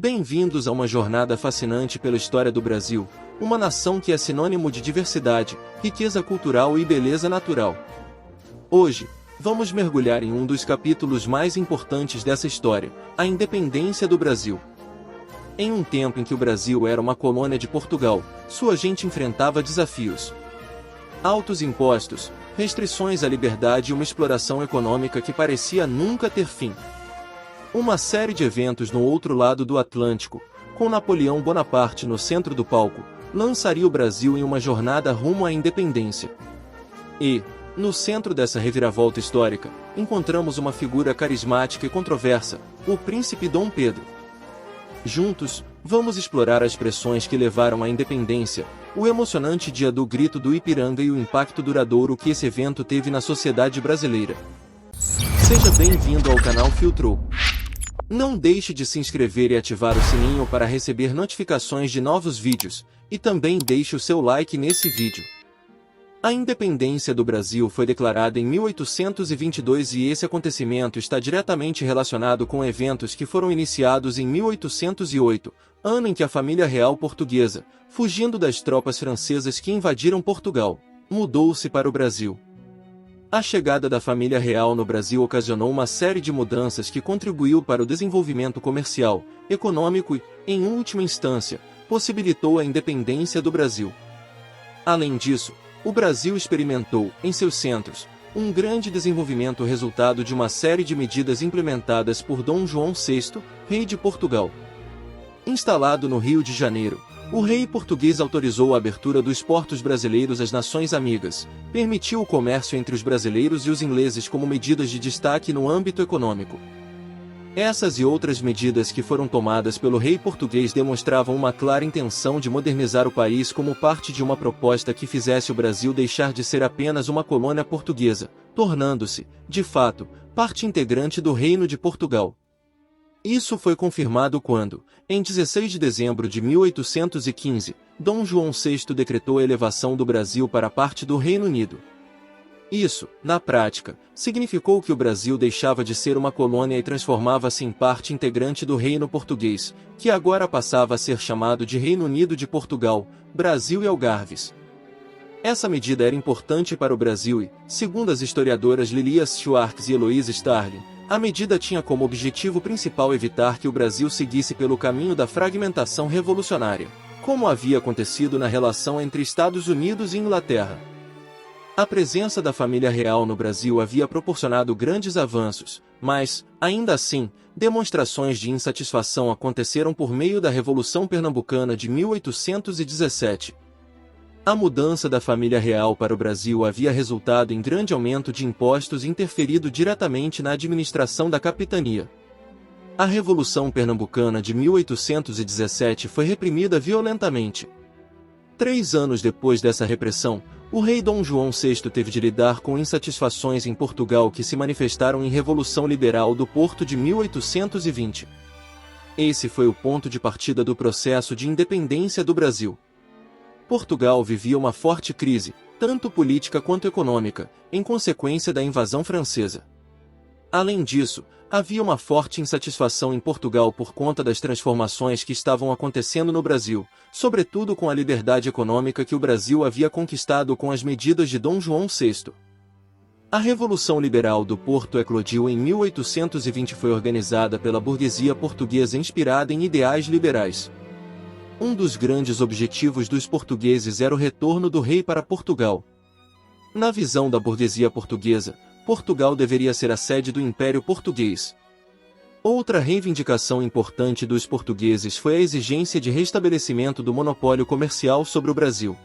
Bem-vindos a uma jornada fascinante pela história do Brasil, uma nação que é sinônimo de diversidade, riqueza cultural e beleza natural. Hoje, vamos mergulhar em um dos capítulos mais importantes dessa história, a independência do Brasil. Em um tempo em que o Brasil era uma colônia de Portugal, sua gente enfrentava desafios. Altos impostos, restrições à liberdade e uma exploração econômica que parecia nunca ter fim. Uma série de eventos no outro lado do Atlântico, com Napoleão Bonaparte no centro do palco, lançaria o Brasil em uma jornada rumo à independência. E, no centro dessa reviravolta histórica, encontramos uma figura carismática e controversa, o príncipe Dom Pedro. Juntos, vamos explorar as pressões que levaram à independência, o emocionante dia do Grito do Ipiranga e o impacto duradouro que esse evento teve na sociedade brasileira. Seja bem-vindo ao canal Filtrou. Não deixe de se inscrever e ativar o sininho para receber notificações de novos vídeos, e também deixe o seu like nesse vídeo. A independência do Brasil foi declarada em 1822 e esse acontecimento está diretamente relacionado com eventos que foram iniciados em 1808, ano em que a família real portuguesa, fugindo das tropas francesas que invadiram Portugal, mudou-se para o Brasil. A chegada da família real no Brasil ocasionou uma série de mudanças que contribuiu para o desenvolvimento comercial, econômico e, em última instância, possibilitou a independência do Brasil. Além disso, o Brasil experimentou, em seus centros, um grande desenvolvimento resultado de uma série de medidas implementadas por Dom João VI, rei de Portugal. Instalado no Rio de Janeiro, o rei português autorizou a abertura dos portos brasileiros às nações amigas, permitiu o comércio entre os brasileiros e os ingleses como medidas de destaque no âmbito econômico. Essas e outras medidas que foram tomadas pelo rei português demonstravam uma clara intenção de modernizar o país como parte de uma proposta que fizesse o Brasil deixar de ser apenas uma colônia portuguesa, tornando-se, de fato, parte integrante do Reino de Portugal. Isso foi confirmado quando, em 16 de dezembro de 1815, Dom João VI decretou a elevação do Brasil para parte do Reino Unido. Isso, na prática, significou que o Brasil deixava de ser uma colônia e transformava-se em parte integrante do Reino Português, que agora passava a ser chamado de Reino Unido de Portugal, Brasil e Algarves. Essa medida era importante para o Brasil e, segundo as historiadoras Lilia Schwartz e Heloise Starling, a medida tinha como objetivo principal evitar que o Brasil seguisse pelo caminho da fragmentação revolucionária, como havia acontecido na relação entre Estados Unidos e Inglaterra. A presença da família real no Brasil havia proporcionado grandes avanços, mas, ainda assim, demonstrações de insatisfação aconteceram por meio da Revolução Pernambucana de 1817. A mudança da família real para o Brasil havia resultado em grande aumento de impostos e interferido diretamente na administração da capitania. A Revolução Pernambucana de 1817 foi reprimida violentamente. 3 anos depois dessa repressão, o rei Dom João VI teve de lidar com insatisfações em Portugal que se manifestaram em Revolução Liberal do Porto de 1820. Esse foi o ponto de partida do processo de independência do Brasil. Portugal vivia uma forte crise, tanto política quanto econômica, em consequência da invasão francesa. Além disso, havia uma forte insatisfação em Portugal por conta das transformações que estavam acontecendo no Brasil, sobretudo com a liberdade econômica que o Brasil havia conquistado com as medidas de Dom João VI. A Revolução Liberal do Porto eclodiu em 1820 e foi organizada pela burguesia portuguesa inspirada em ideais liberais. Um dos grandes objetivos dos portugueses era o retorno do rei para Portugal. Na visão da burguesia portuguesa, Portugal deveria ser a sede do Império Português. Outra reivindicação importante dos portugueses foi a exigência de restabelecimento do monopólio comercial sobre o Brasil.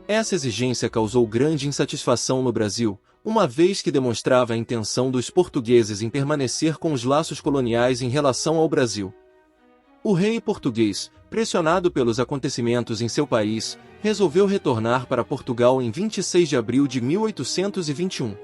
Essa exigência causou grande insatisfação no Brasil, uma vez que demonstrava a intenção dos portugueses em permanecer com os laços coloniais em relação ao Brasil. O rei português, pressionado pelos acontecimentos em seu país, resolveu retornar para Portugal em 26 de abril de 1821.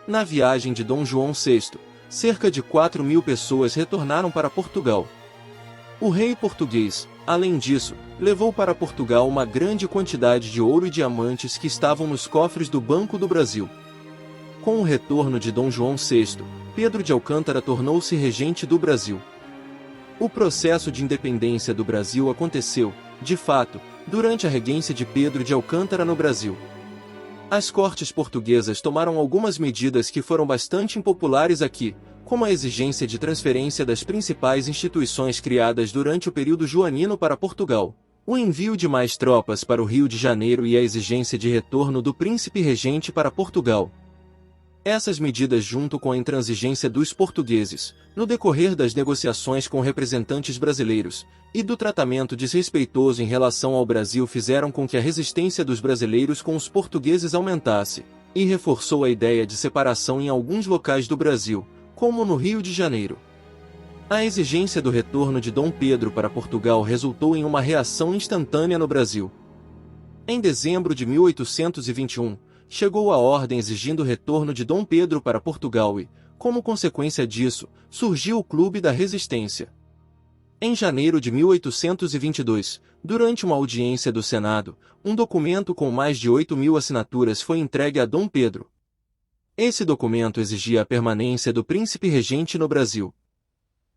Na viagem de Dom João VI, cerca de 4.000 pessoas retornaram para Portugal. O rei português, além disso, levou para Portugal uma grande quantidade de ouro e diamantes que estavam nos cofres do Banco do Brasil. Com o retorno de Dom João VI, Pedro de Alcântara tornou-se regente do Brasil. O processo de independência do Brasil aconteceu, de fato, durante a regência de Pedro de Alcântara no Brasil. As cortes portuguesas tomaram algumas medidas que foram bastante impopulares aqui, como a exigência de transferência das principais instituições criadas durante o período joanino para Portugal, o envio de mais tropas para o Rio de Janeiro e a exigência de retorno do príncipe regente para Portugal. Essas medidas, junto com a intransigência dos portugueses, no decorrer das negociações com representantes brasileiros, e do tratamento desrespeitoso em relação ao Brasil, fizeram com que a resistência dos brasileiros com os portugueses aumentasse, e reforçou a ideia de separação em alguns locais do Brasil, como no Rio de Janeiro. A exigência do retorno de Dom Pedro para Portugal resultou em uma reação instantânea no Brasil. Em dezembro de 1821, chegou a ordem exigindo o retorno de Dom Pedro para Portugal e, como consequência disso, surgiu o Clube da Resistência. Em janeiro de 1822, durante uma audiência do Senado, um documento com mais de 8.000 assinaturas foi entregue a Dom Pedro. Esse documento exigia a permanência do príncipe regente no Brasil.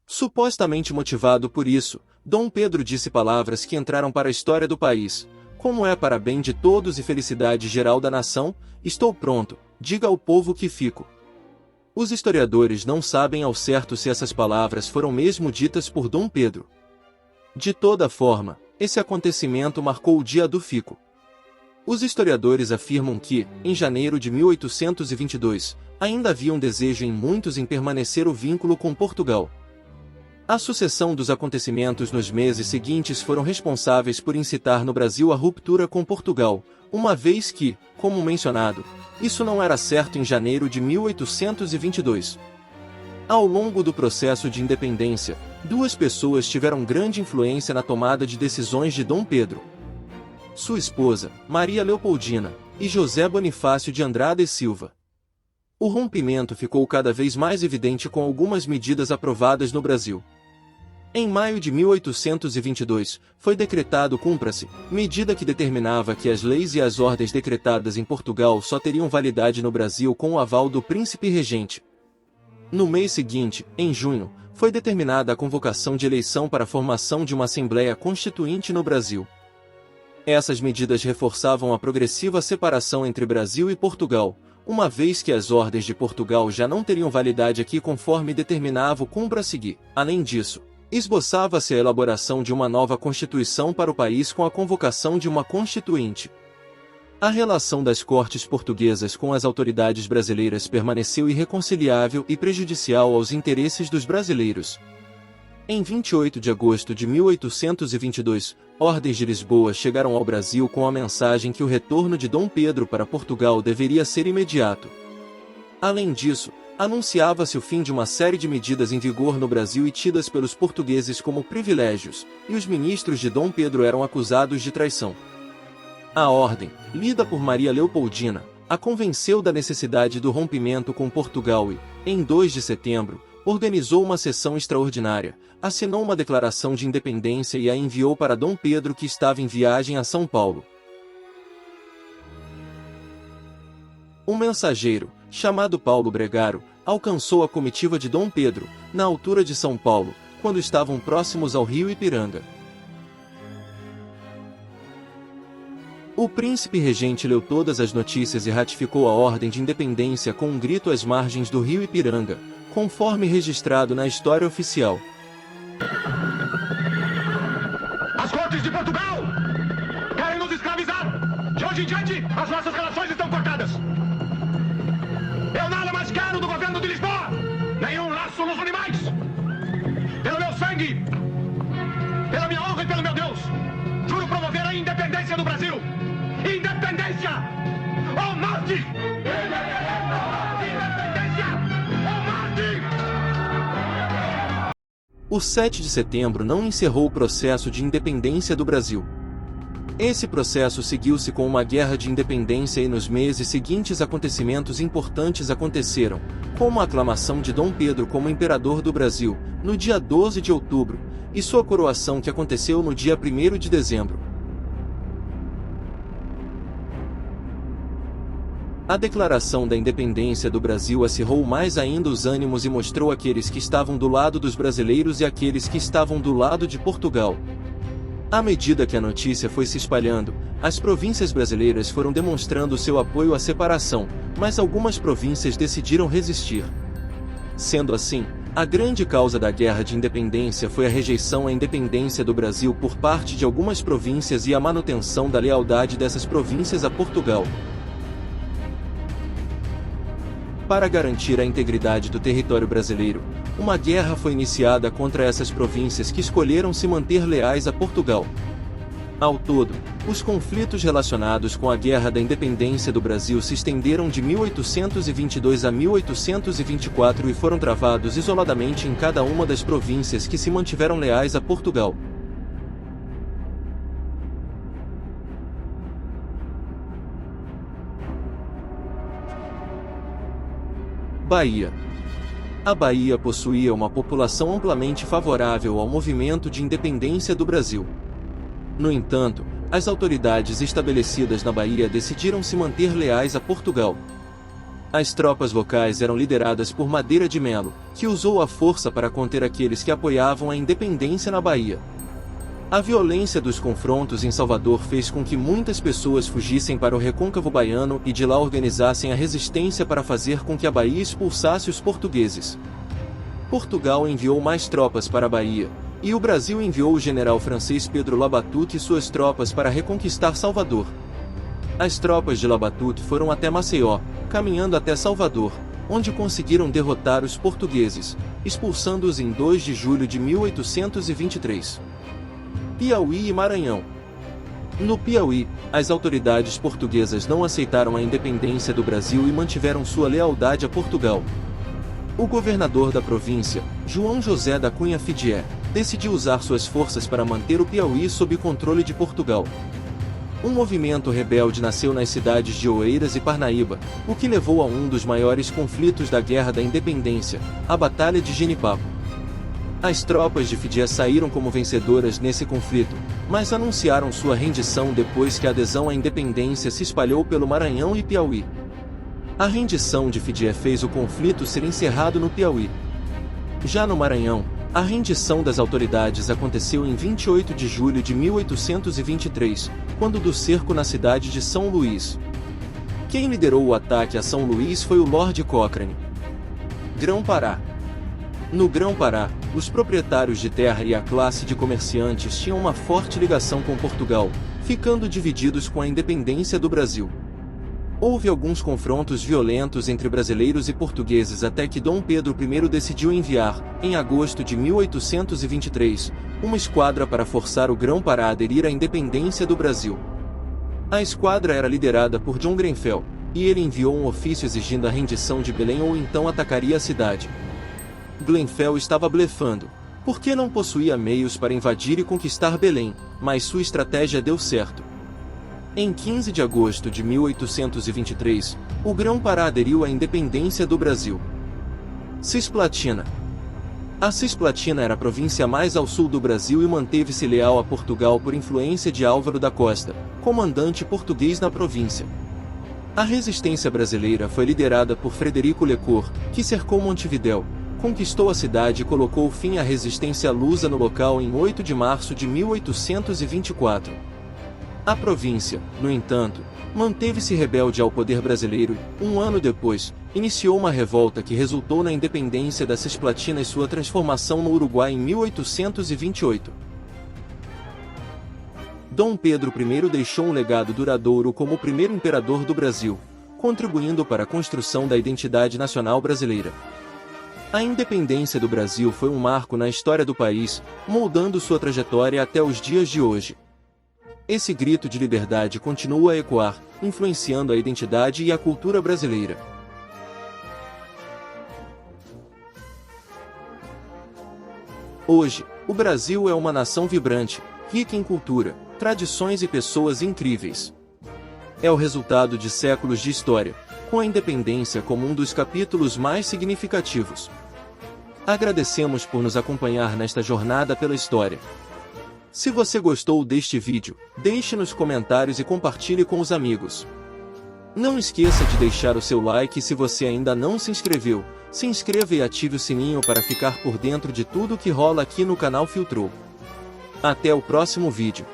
Supostamente motivado por isso, Dom Pedro disse palavras que entraram para a história do país: como é para bem de todos e felicidade geral da nação, estou pronto, diga ao povo que fico. Os historiadores não sabem ao certo se essas palavras foram mesmo ditas por Dom Pedro. De toda forma, esse acontecimento marcou o dia do fico. Os historiadores afirmam que, em janeiro de 1822, ainda havia um desejo em muitos em permanecer o vínculo com Portugal. A sucessão dos acontecimentos nos meses seguintes foram responsáveis por incitar no Brasil a ruptura com Portugal, uma vez que, como mencionado, isso não era certo em janeiro de 1822. Ao longo do processo de independência, duas pessoas tiveram grande influência na tomada de decisões de Dom Pedro: sua esposa, Maria Leopoldina, e José Bonifácio de Andrada e Silva. O rompimento ficou cada vez mais evidente com algumas medidas aprovadas no Brasil. Em maio de 1822, foi decretado Cumpra-se, medida que determinava que as leis e as ordens decretadas em Portugal só teriam validade no Brasil com o aval do príncipe regente. No mês seguinte, em junho, foi determinada a convocação de eleição para a formação de uma Assembleia Constituinte no Brasil. Essas medidas reforçavam a progressiva separação entre Brasil e Portugal, uma vez que as ordens de Portugal já não teriam validade aqui conforme determinava o Cumpra-se. Além disso, esboçava-se a elaboração de uma nova Constituição para o país com a convocação de uma Constituinte. A relação das cortes portuguesas com as autoridades brasileiras permaneceu irreconciliável e prejudicial aos interesses dos brasileiros. Em 28 de agosto de 1822, ordens de Lisboa chegaram ao Brasil com a mensagem que o retorno de Dom Pedro para Portugal deveria ser imediato. Além disso, anunciava-se o fim de uma série de medidas em vigor no Brasil e tidas pelos portugueses como privilégios, e os ministros de Dom Pedro eram acusados de traição. A ordem, lida por Maria Leopoldina, a convenceu da necessidade do rompimento com Portugal e, em 2 de setembro, organizou uma sessão extraordinária, assinou uma declaração de independência e a enviou para Dom Pedro, que estava em viagem a São Paulo. Um mensageiro, chamado Paulo Bregaro, alcançou a comitiva de Dom Pedro, na altura de São Paulo, quando estavam próximos ao rio Ipiranga. O príncipe regente leu todas as notícias e ratificou a ordem de independência com um grito às margens do rio Ipiranga, conforme registrado na história oficial. As cortes de Portugal querem nos escravizar. De hoje em diante, as nossas relações estão cortadas. Eu nada mais quero do governo de Lisboa, nenhum laço nos animais. Pelo meu sangue, pela minha honra e pelo meu Deus, juro promover a independência do Brasil. Independência ou morte! Independência ou morte! O 7 de setembro não encerrou o processo de independência do Brasil. Esse processo seguiu-se com uma guerra de independência e nos meses seguintes acontecimentos importantes aconteceram, como a aclamação de Dom Pedro como imperador do Brasil, no dia 12 de outubro, e sua coroação que aconteceu no dia 1º de dezembro. A declaração da independência do Brasil acirrou mais ainda os ânimos e mostrou aqueles que estavam do lado dos brasileiros e aqueles que estavam do lado de Portugal. À medida que a notícia foi se espalhando, as províncias brasileiras foram demonstrando seu apoio à separação, mas algumas províncias decidiram resistir. Sendo assim, a grande causa da Guerra de Independência foi a rejeição à independência do Brasil por parte de algumas províncias e a manutenção da lealdade dessas províncias a Portugal. Para garantir a integridade do território brasileiro, uma guerra foi iniciada contra essas províncias que escolheram se manter leais a Portugal. Ao todo, os conflitos relacionados com a Guerra da Independência do Brasil se estenderam de 1822 a 1824 e foram travados isoladamente em cada uma das províncias que se mantiveram leais a Portugal. Bahia. A Bahia possuía uma população amplamente favorável ao movimento de independência do Brasil. No entanto, as autoridades estabelecidas na Bahia decidiram se manter leais a Portugal. As tropas locais eram lideradas por Madeira de Melo, que usou a força para conter aqueles que apoiavam a independência na Bahia. A violência dos confrontos em Salvador fez com que muitas pessoas fugissem para o recôncavo baiano e de lá organizassem a resistência para fazer com que a Bahia expulsasse os portugueses. Portugal enviou mais tropas para a Bahia, e o Brasil enviou o general francês Pedro Labatut e suas tropas para reconquistar Salvador. As tropas de Labatut foram até Maceió, caminhando até Salvador, onde conseguiram derrotar os portugueses, expulsando-os em 2 de julho de 1823. Piauí e Maranhão. No Piauí, as autoridades portuguesas não aceitaram a independência do Brasil e mantiveram sua lealdade a Portugal. O governador da província, João José da Cunha Fidié, decidiu usar suas forças para manter o Piauí sob controle de Portugal. Um movimento rebelde nasceu nas cidades de Oeiras e Parnaíba, o que levou a um dos maiores conflitos da Guerra da Independência, a Batalha de Genipapo. As tropas de Fidié saíram como vencedoras nesse conflito, mas anunciaram sua rendição depois que a adesão à independência se espalhou pelo Maranhão e Piauí. A rendição de Fidié fez o conflito ser encerrado no Piauí. Já no Maranhão, a rendição das autoridades aconteceu em 28 de julho de 1823, quando do cerco na cidade de São Luís. Quem liderou o ataque a São Luís foi o Lord Cochrane. Grão-Pará. No Grão-Pará, os proprietários de terra e a classe de comerciantes tinham uma forte ligação com Portugal, ficando divididos com a independência do Brasil. Houve alguns confrontos violentos entre brasileiros e portugueses até que Dom Pedro I decidiu enviar, em agosto de 1823, uma esquadra para forçar o Grão-Pará a aderir à independência do Brasil. A esquadra era liderada por John Grenfell, e ele enviou um ofício exigindo a rendição de Belém ou então atacaria a cidade. Grenfell estava blefando, porque não possuía meios para invadir e conquistar Belém, mas sua estratégia deu certo. Em 15 de agosto de 1823, o Grão-Pará aderiu à independência do Brasil. Cisplatina. A Cisplatina era a província mais ao sul do Brasil e manteve-se leal a Portugal por influência de Álvaro da Costa, comandante português na província. A resistência brasileira foi liderada por Frederico Lecour, que cercou Montevidéu, conquistou a cidade e colocou fim à resistência lusa no local em 8 de março de 1824. A província, no entanto, manteve-se rebelde ao poder brasileiro e, um ano depois, iniciou uma revolta que resultou na independência da Cisplatina e sua transformação no Uruguai em 1828. Dom Pedro I deixou um legado duradouro como o primeiro imperador do Brasil, contribuindo para a construção da identidade nacional brasileira. A independência do Brasil foi um marco na história do país, moldando sua trajetória até os dias de hoje. Esse grito de liberdade continua a ecoar, influenciando a identidade e a cultura brasileira. Hoje, o Brasil é uma nação vibrante, rica em cultura, tradições e pessoas incríveis. É o resultado de séculos de história, com a independência como um dos capítulos mais significativos. Agradecemos por nos acompanhar nesta jornada pela história. Se você gostou deste vídeo, deixe nos comentários e compartilhe com os amigos. Não esqueça de deixar o seu like e se você ainda não se inscreveu, se inscreva e ative o sininho para ficar por dentro de tudo que rola aqui no canal Filtrou. Até o próximo vídeo.